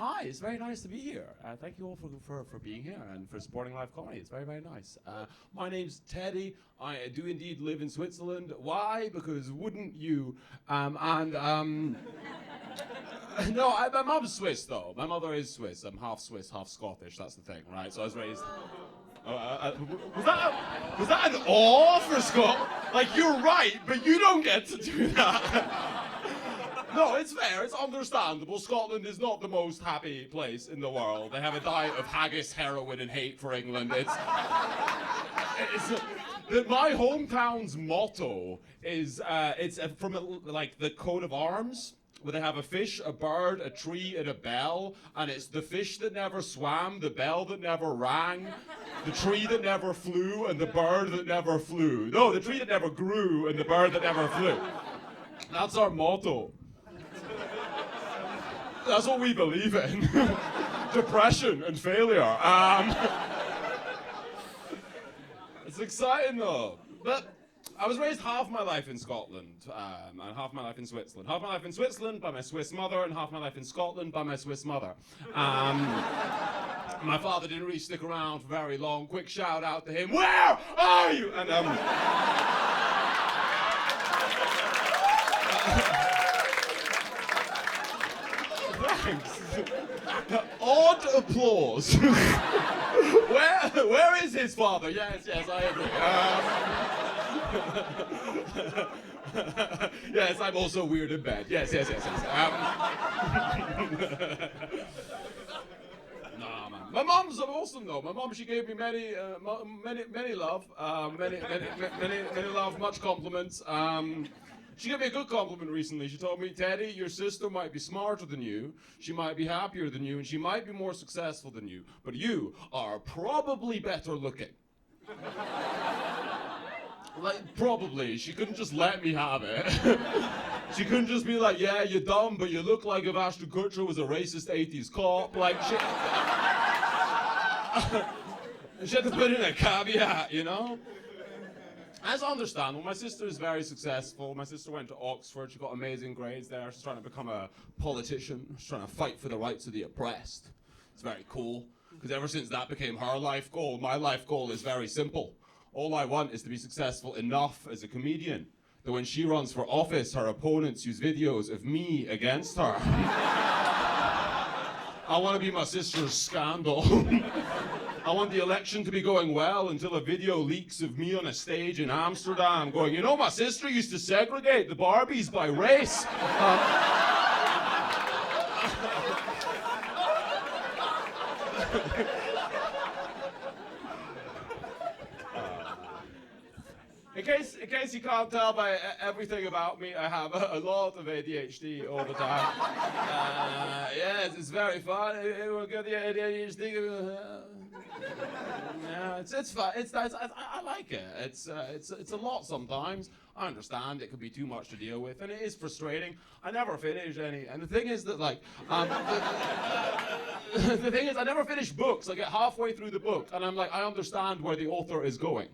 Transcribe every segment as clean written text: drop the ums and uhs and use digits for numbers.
Hi, it's very nice to be here. Thank you all for being here and for supporting live comedy. It's very, very nice. My name's Teddy. I do indeed live in Switzerland. Why? Because wouldn't you? No, my mom's Swiss, though. My mother is Swiss. I'm half Swiss, half Scottish. That's the thing, right? So I was raised... was that an awe for Scott? Like, you're right, but you don't get to do that. No, it's fair, it's understandable. Scotland is not the most happy place in the world. They have a diet of haggis, heroin, and hate for England. My hometown's motto is, it's from like the coat of arms, where they have a fish, a bird, a tree, and a bell, and it's the fish that never swam, the bell that never rang, the tree that never flew, and the bird that never flew. No, the tree that never grew, and the bird that never flew. That's our motto. That's what we believe in. Depression and failure. It's exciting though. But I was raised half my life in Scotland and half my life in Switzerland. Half my life in Switzerland by my Swiss mother and half my life in Scotland by my Swiss mother. My father didn't really stick around for very long. Quick shout out to him. Where are you? And thanks. Odd applause. Where is his father? Yes, I agree. Yes, I'm also weird in bed. Yes. Nah, man. My mom's awesome though. My mom, she gave me many love, many love, much compliments. She gave me a good compliment recently. She told me, Teddy, your sister might be smarter than you, she might be happier than you, and she might be more successful than you, but you are probably better looking. Like, probably. She couldn't just let me have it. She couldn't just be like, yeah, you're dumb, but you look like if Ashton Kutcher was a racist 80s cop. Like, she had to put in a caveat, you know? As I understand, well, my sister is very successful. My sister went to Oxford. She got amazing grades there. She's trying to become a politician. She's trying to fight for the rights of the oppressed. It's very cool, because ever since that became her life goal, my life goal is very simple. All I want is to be successful enough as a comedian that when she runs for office, her opponents use videos of me against her. I want to be my sister's scandal. I want the election to be going well until a video leaks of me on a stage in Amsterdam going, you know, my sister used to segregate the Barbies by race. In case you can't tell by everything about me, I have a lot of ADHD all the time. Yes, it's very fun. We'll get the ADHD. Yeah, it's fun. It's nice. I like it. It's a lot sometimes. I understand it could be too much to deal with, and it is frustrating. I never finish any. And the thing is that, like, the thing is, I never finish books. I get halfway through the book, and I'm like, I understand where the author is going.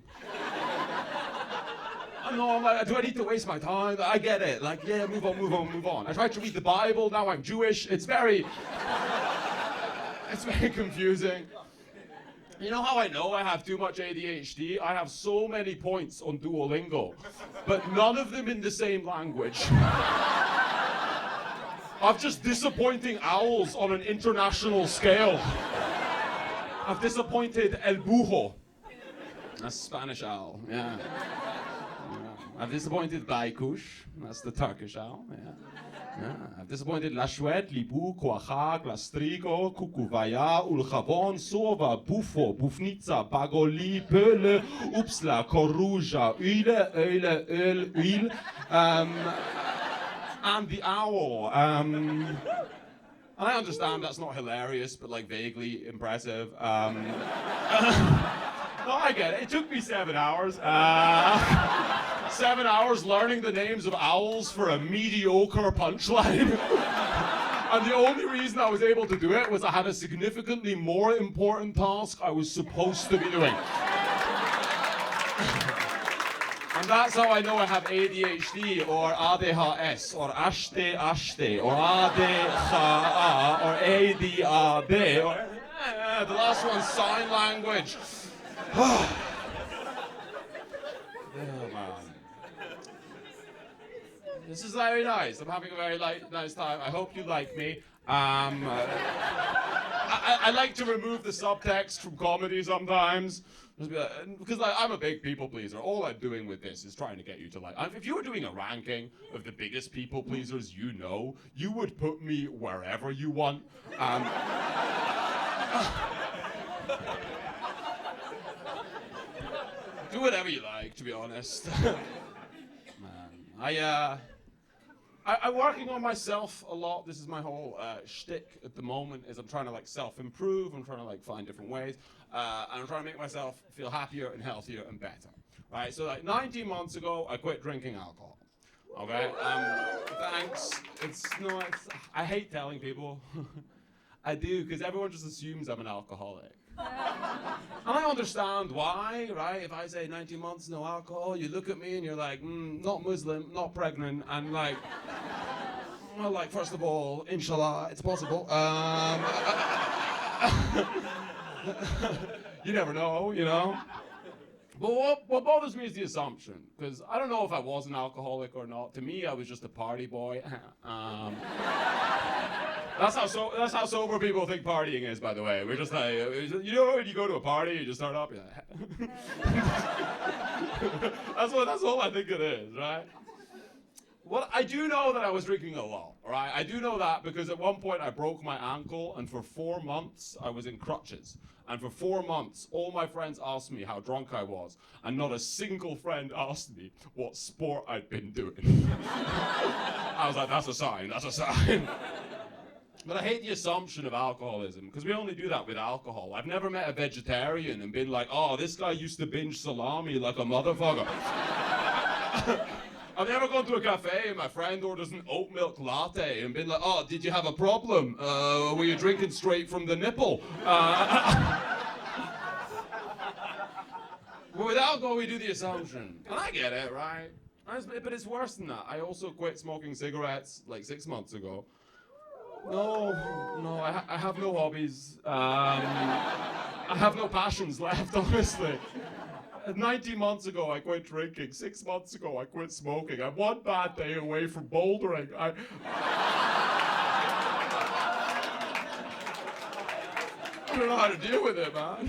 I'm like, do I need to waste my time? I get it. Like, yeah, move on. I tried to read the Bible. Now I'm Jewish. It's very confusing. You know how I know I have too much ADHD? I have so many points on Duolingo, but none of them in the same language. I've just disappointing owls on an international scale. I've disappointed El Bujo. That's Spanish owl, yeah. I've disappointed Baikush, that's the Turkish owl, yeah. I've disappointed La Chouette, Libu, Quachag, La Strigo, Kukuvaya, Ulchavon, Sova, Bufo, Bufnica, Bagoli, Peule, Upsla, Coruja, Uile, Uile, and the owl. And I understand that's not hilarious, but like vaguely impressive. No, I get it. It took me 7 hours. 7 hours learning the names of owls for a mediocre punchline. And the only reason I was able to do it was I had a significantly more important task I was supposed to be doing. And that's how I know I have ADHD or ADHS or ADHD or ADHA or ADAB or the last one's sign language. Oh man. This is very nice. I'm having a very nice time. I hope you like me. I like to remove the subtext from comedy sometimes. Because I'm a big people pleaser. All I'm doing with this is trying to get you to like. If you were doing a ranking of the biggest people pleasers you know, you would put me wherever you want. Do whatever you like, to be honest. Man, I'm working on myself a lot. This is my whole shtick at the moment. Is I'm trying to like self-improve. I'm trying to like find different ways, and I'm trying to make myself feel happier and healthier and better. Right. So like 19 months ago, I quit drinking alcohol. Okay. Thanks. I hate telling people. I do because everyone just assumes I'm an alcoholic. And I understand why, right? If I say 19 months, no alcohol, you look at me and you're like, not Muslim, not pregnant, and like, well, like, first of all, inshallah, it's possible. You never know, you know? But what bothers me is the assumption, because I don't know if I was an alcoholic or not. To me, I was just a party boy. That's how sober people think partying is, by the way. We're just like, you know, when you go to a party, you just start up. Yeah. That's all I think it is, right? Well, I do know that I was drinking a lot, right? I do know that because at one point I broke my ankle, and for 4 months I was in crutches. And for 4 months, all my friends asked me how drunk I was, and not a single friend asked me what sport I'd been doing. I was like, that's a sign. But I hate the assumption of alcoholism, because we only do that with alcohol. I've never met a vegetarian and been like, oh, this guy used to binge salami like a motherfucker. I've never gone to a cafe and my friend orders an oat milk latte and been like, oh, did you have a problem? Were you drinking straight from the nipple? But with alcohol, we do the assumption. And I get it, right? But it's worse than that. I also quit smoking cigarettes like 6 months ago. No, I have no hobbies. I have no passions left, honestly. 19 months ago, I quit drinking. 6 months ago, I quit smoking. I'm one bad day away from bouldering. I don't know how to deal with it, man.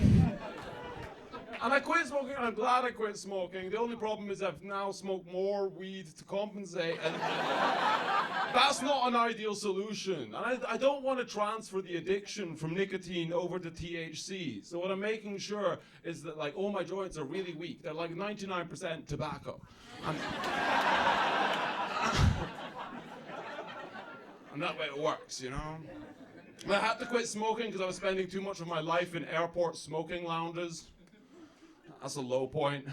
And I quit smoking, and I'm glad I quit smoking. The only problem is I've now smoked more weed to compensate, and that's not an ideal solution. And I don't want to transfer the addiction from nicotine over to THC. So what I'm making sure is that like all my joints are really weak. They're like 99% tobacco. And that way it works, you know? But I had to quit smoking because I was spending too much of my life in airport smoking lounges. That's a low point,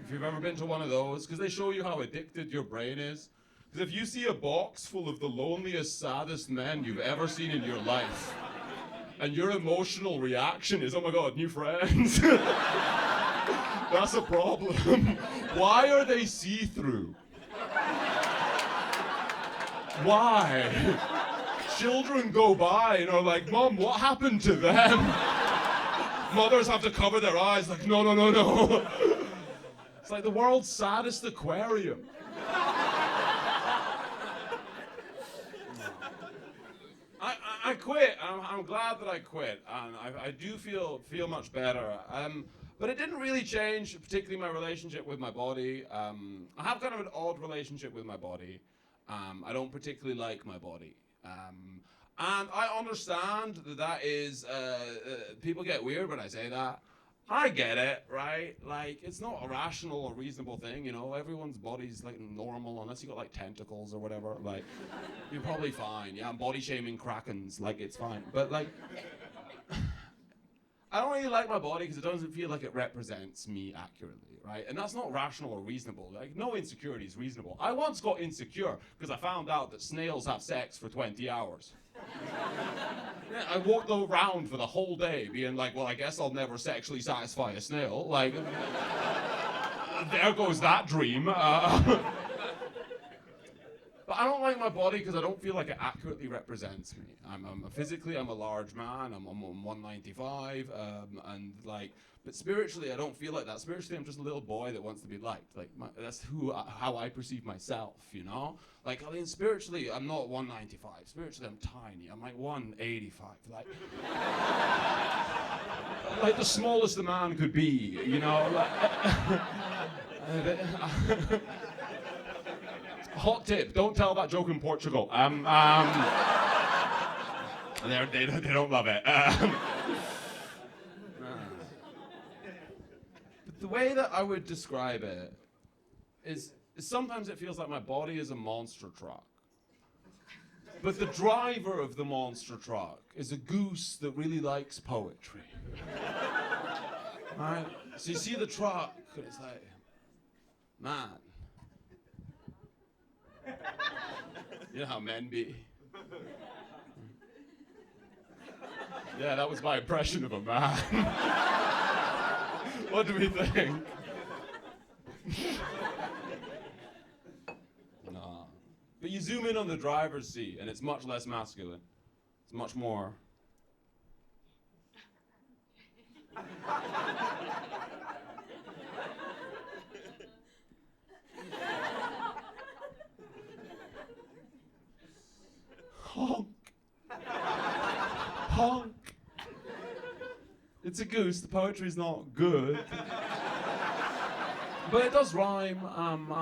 if you've ever been to one of those, because they show you how addicted your brain is. Because if you see a box full of the loneliest, saddest men you've ever seen in your life, and your emotional reaction is, oh my God, new friends, that's a problem. Why are they see-through? Why? Children go by and are like, Mom, what happened to them? Mothers have to cover their eyes like, no. It's like the world's saddest aquarium. I quit. I'm glad that I quit, and I do feel much better. But it didn't really change, particularly my relationship with my body. I have kind of an odd relationship with my body. I don't particularly like my body. And I understand that is, people get weird when I say that. I get it, right? Like, it's not a rational or reasonable thing, you know? Everyone's body's, like, normal, unless you got, like, tentacles or whatever. Like, you're probably fine. Yeah, I'm body-shaming krakens. Like, it's fine. But, like, I don't really like my body because it doesn't feel like it represents me accurately, right? And that's not rational or reasonable. Like, no insecurity is reasonable. I once got insecure because I found out that snails have sex for 20 hours. Yeah, I walked around for the whole day being like, well, I guess I'll never sexually satisfy a snail. Like, there goes that dream. But I don't like my body because I don't feel like it accurately represents me. Physically, I'm a large man. I'm 195, and like, but spiritually, I don't feel like that. Spiritually, I'm just a little boy that wants to be liked. Like, that's how I perceive myself, you know? Like, I mean, spiritually, I'm not 195. Spiritually, I'm tiny. I'm like 185. Like, like the smallest a man could be, you know? Like, hot tip, don't tell that joke in Portugal. They don't love it. But the way that I would describe it is sometimes it feels like my body is a monster truck. But the driver of the monster truck is a goose that really likes poetry. Right? So you see the truck, and it's like, man. You know how men be. Yeah, that was my impression of a man. What do we think? No. But you zoom in on the driver's seat, and it's much less masculine. It's much more. Honk. Honk. It's a goose. The poetry's not good. But it does rhyme. And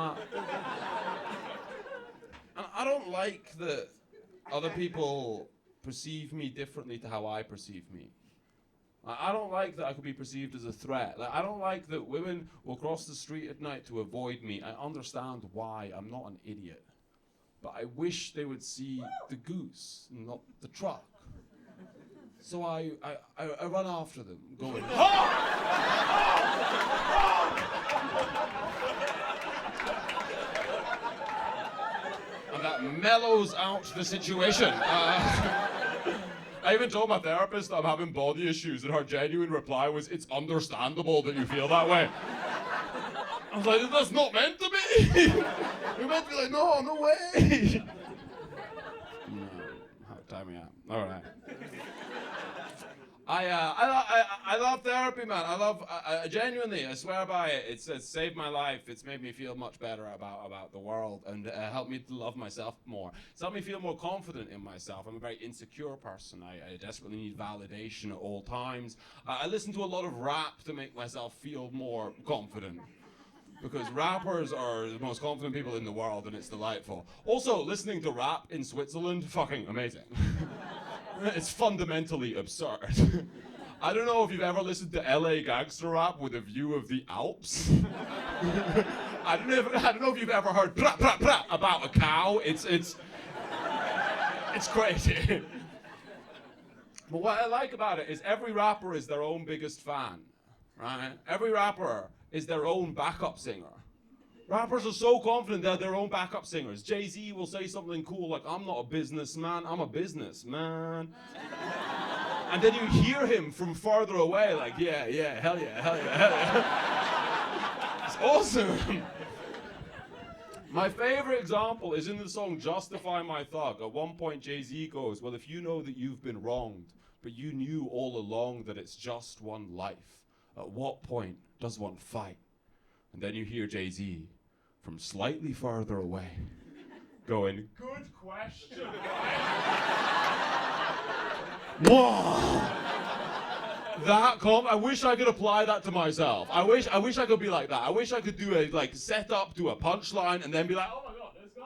I don't like that other people perceive me differently to how I perceive me. I don't like that I could be perceived as a threat. Like, I don't like that women will cross the street at night to avoid me. I understand why. I'm not an idiot. But I wish they would see the goose, not the truck. So I run after them, going, honk! And that mellows out the situation. I even told my therapist I'm having body issues, and her genuine reply was, it's understandable that you feel that way. I was like, that's not meant to be! You're meant to be like, no way! No, time me out. All right. I love therapy, man. I genuinely, I swear by it. It's saved my life. It's made me feel much better about the world, and helped me to love myself more. It's helped me feel more confident in myself. I'm a very insecure person. I desperately need validation at all times. I listen to a lot of rap to make myself feel more confident. Because rappers are the most confident people in the world, and it's delightful. Also, listening to rap in Switzerland, fucking amazing. It's fundamentally absurd. I don't know if you've ever listened to LA Gangster rap with a view of the Alps. I don't know if you've ever heard pra pra pra about a cow. It's crazy. But what I like about it is every rapper is their own biggest fan, right? Every rapper is their own backup singer. Rappers are so confident they're their own backup singers. Jay-Z will say something cool like, I'm not a businessman, I'm a businessman. And then you hear him from farther away like, yeah, hell yeah. It's awesome. My favorite example is in the song Justify My Thug. At one point Jay-Z goes, well, if you know that you've been wronged, but you knew all along that it's just one life, at what point does one fight? And then you hear Jay-Z from slightly farther away going, good question. Whoa! I wish I could apply that to myself. I wish I could be like that. I wish I could do a set up to a punchline and then be like, oh my god, this guy.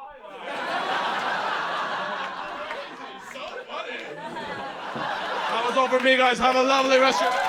So funny. That was all for me, guys. Have a lovely rest of your